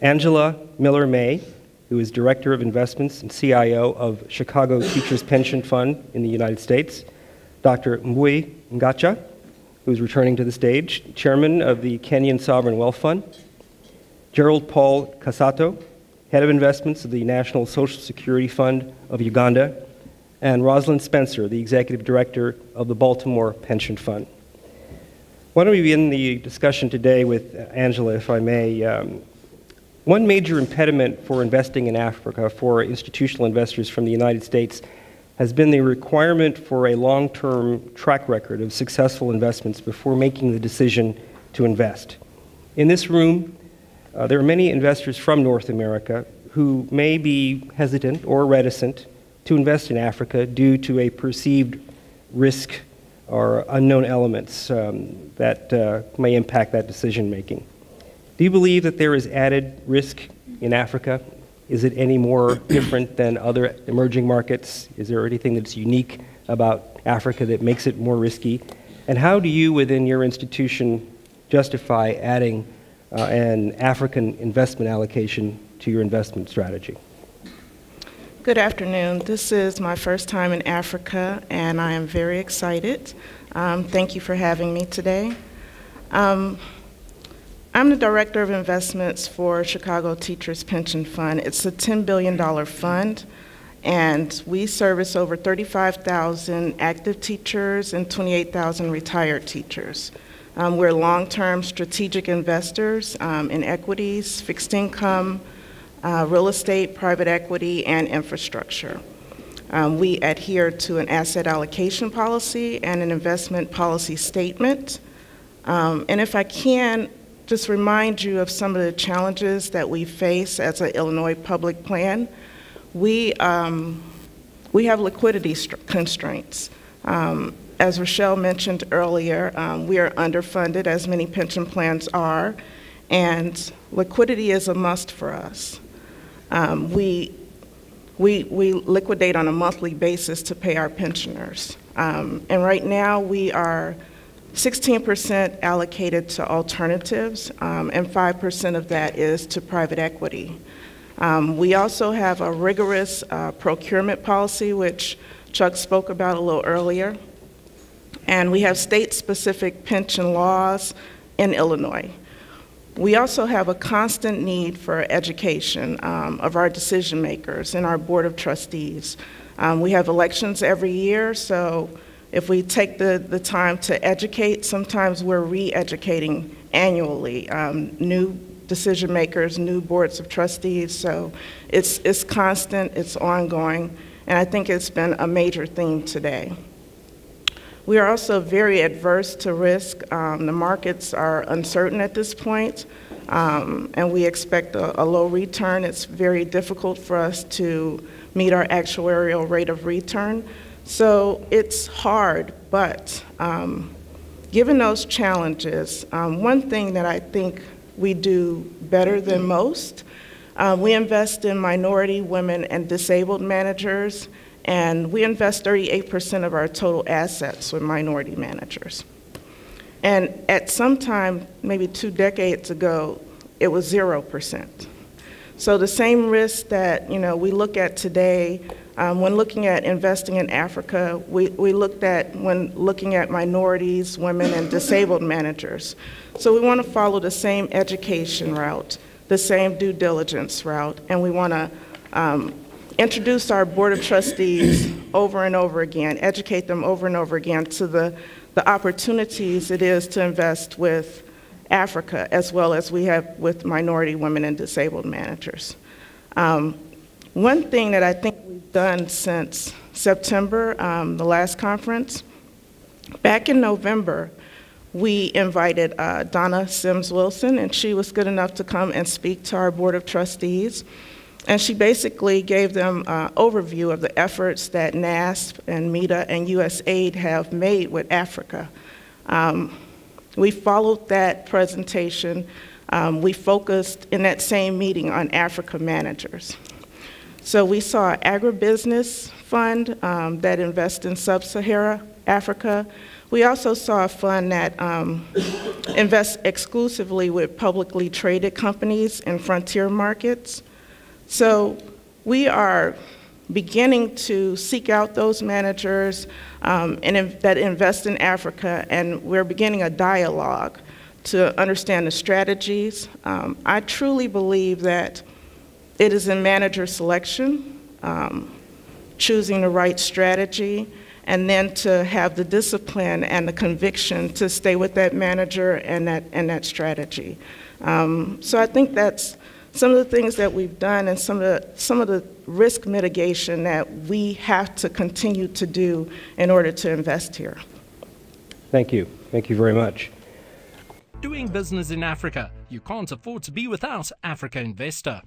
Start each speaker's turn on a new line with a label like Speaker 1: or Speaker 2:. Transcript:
Speaker 1: Angela Miller-May, who is Director of Investments and CIO of Chicago Teachers Pension Fund in the United States. Dr. Mbui Ngacha, who is returning to the stage, Chairman of the Kenyan Sovereign Wealth Fund. Gerald Paul Kasato, Head of Investments of the National Social Security Fund of Uganda, and Rosalind Spencer, the Executive Director of the Baltimore Pension Fund. Why don't we begin the discussion today with Angela, if I may. One major impediment for investing in Africa for institutional investors from the United States has been the requirement for a long-term track record of successful investments before making the decision to invest. In this room, there are many investors from North America who may be hesitant or reticent to invest in Africa due to a perceived risk or unknown elements that may impact that decision-making. Do you believe that there is added risk in Africa? Is it any more different than other emerging markets? Is there anything that's unique about Africa that makes it more risky? And how do you, within your institution, justify adding an African investment allocation to your investment strategy?
Speaker 2: Good afternoon. This is my first time in Africa, and I am very excited. Thank you for having me today. I'm the Director of Investments for Chicago Teachers Pension Fund. It's a $10 billion fund, and we service over 35,000 active teachers and 28,000 retired teachers. We're long-term strategic investors in equities, fixed income, real estate, private equity, and infrastructure. We adhere to an asset allocation policy and an investment policy statement. And if I can, just remind you of some of the challenges that we face as an Illinois public plan. We have liquidity constraints. As Rochelle mentioned earlier, we are underfunded, as many pension plans are, and liquidity is a must for us. We liquidate on a monthly basis to pay our pensioners. And right now we are 16% allocated to alternatives, and 5% of that is to private equity. We also have a rigorous procurement policy, which Chuck spoke about a little earlier. And we have state-specific pension laws in Illinois. We also have a constant need for education of our decision makers and our board of trustees. We have elections every year, so if we take the time to educate, sometimes we're re-educating annually new decision makers, new boards of trustees. So it's constant, it's ongoing, and I think it's been a major theme today. We are also very adverse to risk. The markets are uncertain at this point, and we expect a low return. It's very difficult for us to meet our actuarial rate of return. So it's hard, but given those challenges, one thing that I think we do better than most, we invest in minority, women, and disabled managers, and we invest 38% of our total assets with minority managers. And at some time, maybe 2 decades ago, it was 0%. So the same risk that we look at today, when looking at investing in Africa, we looked at when looking at minorities, women, and disabled managers. So we want to follow the same education route, the same due diligence route, and we want to introduce our board of trustees over and over again, educate them over and over again to the opportunities it is to invest with Africa, as well as we have with minority, women, and disabled managers. One thing that I think we've done since September, the last conference, back in November, we invited Donna Sims-Wilson, and she was good enough to come and speak to our board of trustees. And she basically gave them an overview of the efforts that NASP and MEDA and USAID have made with Africa. We followed that presentation. We focused in that same meeting on Africa managers. So we saw an agribusiness fund that invests in sub-Saharan Africa. We also saw a fund that invests exclusively with publicly traded companies in frontier markets. So we are beginning to seek out those managers that invest in Africa, and we're beginning a dialogue to understand the strategies. I truly believe that it is in manager selection, choosing the right strategy, and then to have the discipline and the conviction to stay with that manager and that strategy. So I think that's some of the things that we've done and some of the risk mitigation that we have to continue to do in order to invest here.
Speaker 1: Thank you. Thank you very much.
Speaker 3: Doing business in Africa. You can't afford to be without Africa Investor.